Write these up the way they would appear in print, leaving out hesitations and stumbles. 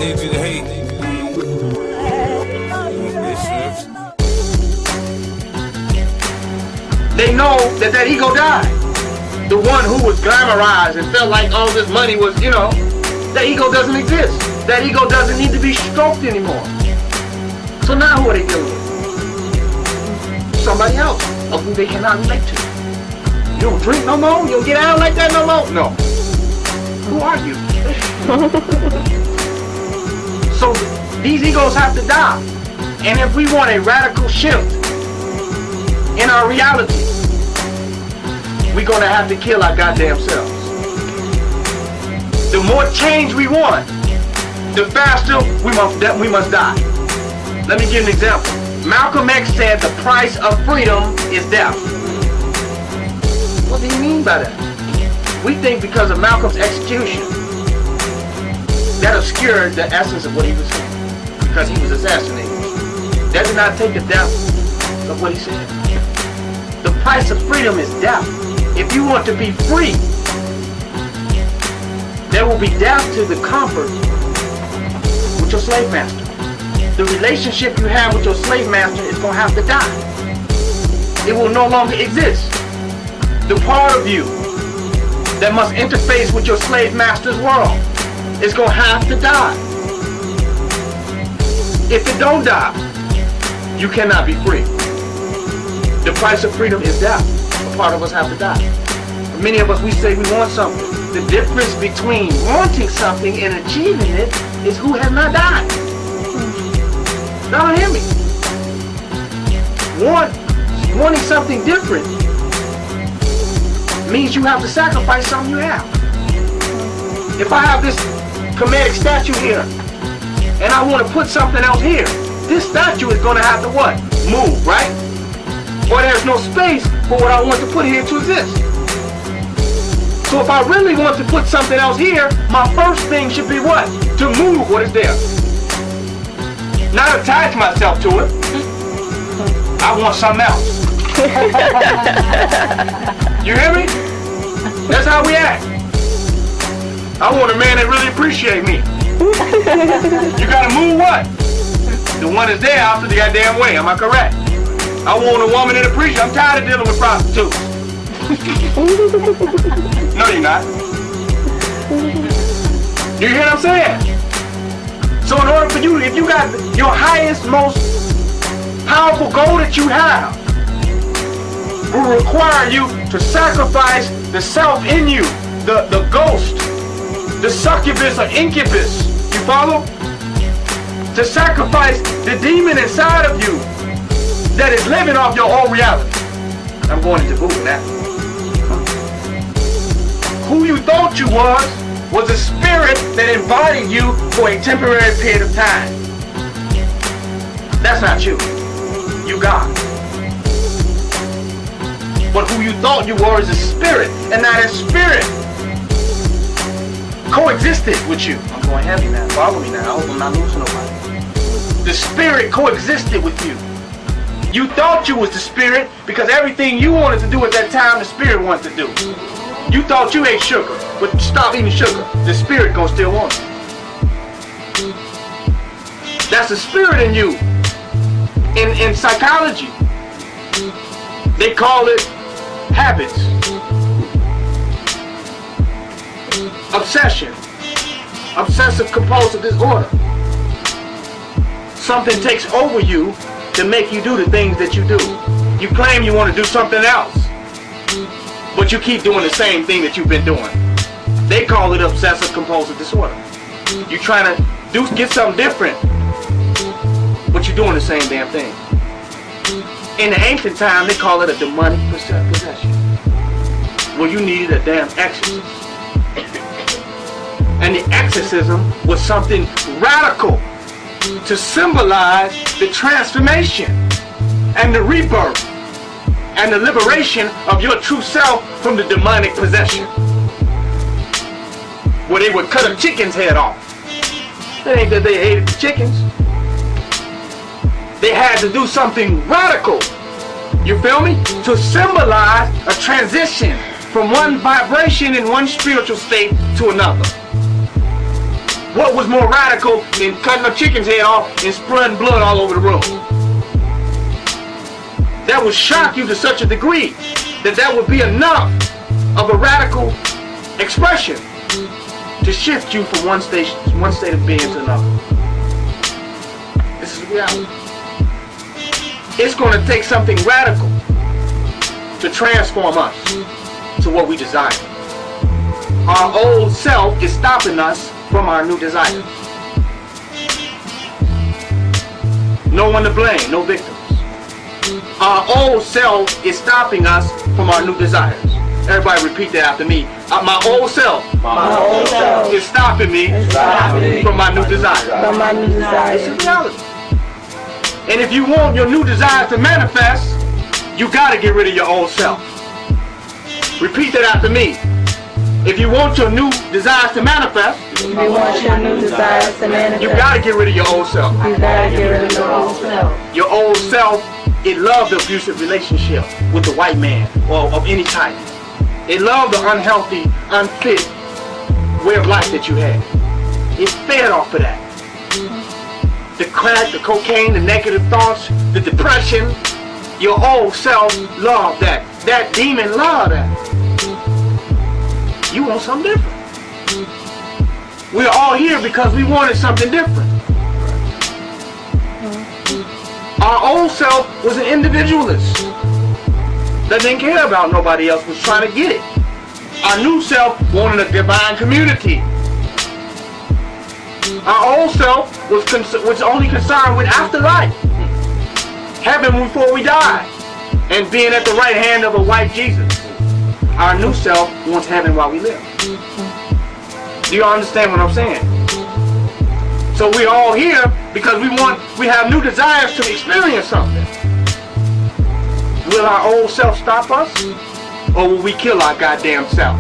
need you to hate. They know that that ego died. The one who was glamorized and felt like all this money was, you know, that ego doesn't exist. That ego doesn't need to be stroked anymore. So now who are they dealing with? Somebody else of who they cannot relate to. You don't drink no more? You don't get out like that no more? No. Who are you? So these egos have to die. And if we want a radical shift in our reality, we're gonna have to kill our goddamn selves. The more change we want, the faster we must die. Let me give you an example. Malcolm X said the price of freedom is death. What do you mean by that? We think because of Malcolm's execution, that obscured the essence of what he was saying, because he was assassinated. That did not take the depth of what he said. The price of freedom is death. If you want to be free, there will be death to the comfort with your slave master. The relationship you have with your slave master is going to have to die. It will no longer exist. The part of you that must interface with your slave master's world is going to have to die. If it don't die, you cannot be free. The price of freedom is death. A part of us have to die. For many of us, we say we want something. The difference between wanting something and achieving it is who has not died. Now hear me. Wanting something different means you have to sacrifice something you have. If I have this Kemetic statue here, and I want to put something else here, this statue is going to have to what? Move, right? Or there's no space for what I want to put here to exist. So if I really want to put something else here, my first thing should be what? To move what is there. Not attach myself to it. I want something else. You hear me? That's how we act. I want a man that really appreciates me. You gotta move what? The one that's there out the goddamn way, am I correct? I want a woman that appreciates. I'm tired of dealing with prostitutes. No, you're not. You hear what I'm saying? So in order for you, if you got your highest, most powerful goal that you have, will require you to sacrifice the self in you, the ghost, the succubus or incubus. You follow? To sacrifice the demon inside of you that is living off your own reality. I'm going into Google now. Who you thought you was a spirit that invited you for a temporary period of time. That's not you. You God. But who you thought you were is a spirit, and now that spirit coexisted with you. I'm going heavy now. Follow me now. I hope I'm not losing nobody. The spirit coexisted with you. You thought you was the spirit because everything you wanted to do at that time, the spirit wanted to do. You thought you ate sugar, but stop eating sugar. The spirit gonna still want it. That's the spirit in you. In psychology, they call it habits, obsession, obsessive compulsive disorder. Something takes over you to make you do the things that you do. You claim you want to do something else, but you keep doing the same thing that you've been doing. They call it obsessive compulsive disorder. You're trying to get something different, but you're doing the same damn thing. In the ancient time, they call it a demonic possession. Well, you needed a damn exorcist. And the exorcism was something radical to symbolize the transformation and the rebirth and the liberation of your true self from the demonic possession. Where they would cut a chicken's head off. It ain't that they hated the chickens. They had to do something radical, you feel me? To symbolize a transition from one vibration in one spiritual state to another. What was more radical than cutting a chicken's head off and spreading blood all over the room? That would shock you to such a degree that would be enough of a radical expression to shift you from one state of being to another. This is reality. It's going to take something radical to transform us to what we desire. Our old self is stopping us from our new desires. No one to blame, no victims. Our old self is stopping us from our new desires. Everybody repeat that after me. My old self, is stopping me from my new desires. It's a reality. And if you want your new desires to manifest, you got to get rid of your old self. Repeat that after me. If you want your new desires to manifest, you got to get rid of your old self. Your old self, it loved the abusive relationship with the white man or of any type. It loved the unhealthy, unfit way of life that you had. It fed off of that. The crack, the cocaine, the negative thoughts, the depression. Your old self loved that. That demon loved that. You want something different. We're all here because we wanted something different. Our old self was an individualist that didn't care about nobody else, was trying to get it. Our new self wanted a divine community. Our old self was only concerned with afterlife, heaven before we die, and being at the right hand of a white Jesus. Our new self wants heaven while we live. Do you understand what I'm saying? So we're all here because we have new desires to experience something. Will our old self stop us? Or will we kill our goddamn self?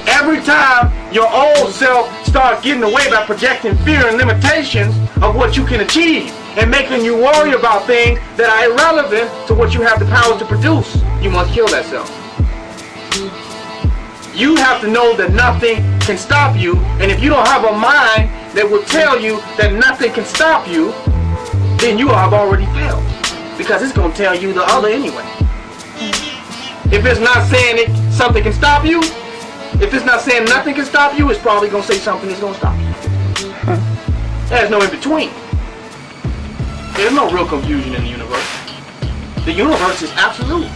Every time your old self starts getting away by projecting fear and limitations of what you can achieve and making you worry about things that are irrelevant to what you have the power to produce, you must kill that self. You have to know that nothing can stop you, and if you don't have a mind that will tell you that nothing can stop you, then you have already failed, because it's going to tell you the other anyway. If it's not saying something can stop you, if it's not saying nothing can stop you, it's probably going to say something that's going to stop you. There's no in between. There's no real confusion in the universe. The universe is absolute.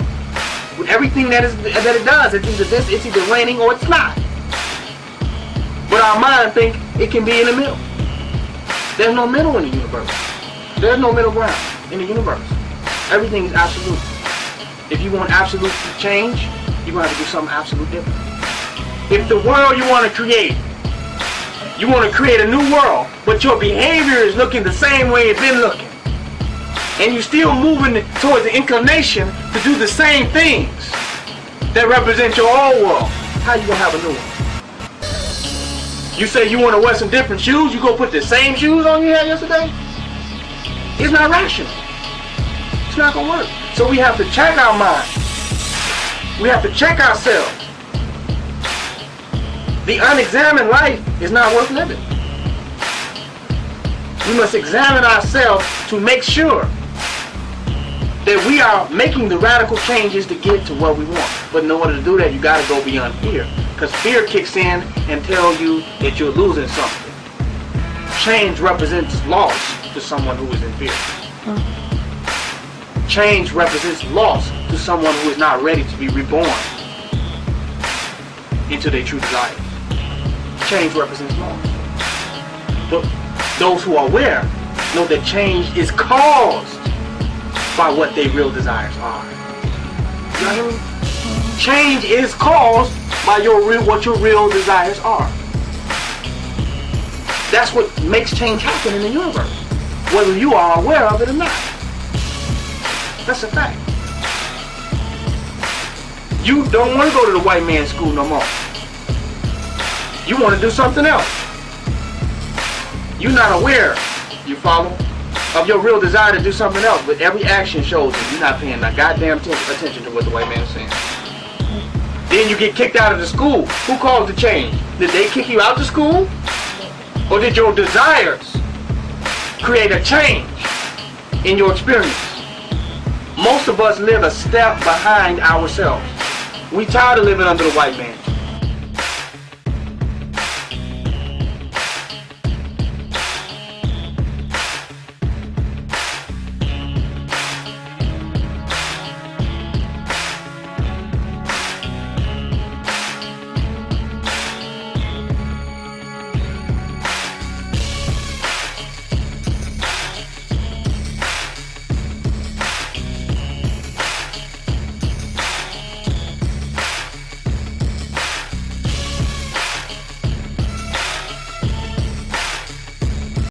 With everything that it does, it's either this, it's either raining, or it's not. But our mind think it can be in the middle. There's no middle in the universe. There's no middle ground in the universe. Everything is absolute. If you want absolute change, you're going to have to do something absolute different. If the world you want to create a new world, but your behavior is looking the same way it's been looking, and you're still moving towards the inclination to do the same things that represent your old world, how you going to have a new one? You say you want to wear some different shoes, you go put the same shoes on you had yesterday? It's not rational. It's not going to work. So we have to check our mind. We have to check ourselves. The unexamined life is not worth living. We must examine ourselves to make sure that we are making the radical changes to get to what we want. But in order to do that, you got to go beyond fear. Because fear kicks in and tells you that you're losing something. Change represents loss to someone who is in fear. Change represents loss to someone who is not ready to be reborn into their true desires. Change represents loss. But those who are aware know that change is caused by what their real desires are. You know what I mean? Change is caused by what your real desires are. That's what makes change happen in the universe, whether you are aware of it or not. That's a fact. You don't want to go to the white man's school no more. You want to do something else. You're not aware, you follow, of your real desire to do something else, but every action shows that you're not paying that goddamn attention to what the white man is saying. Then you get kicked out of the school. Who caused the change? Did they kick you out of school? Or did your desires create a change in your experience? Most of us live a step behind ourselves. We tired of living under the white man.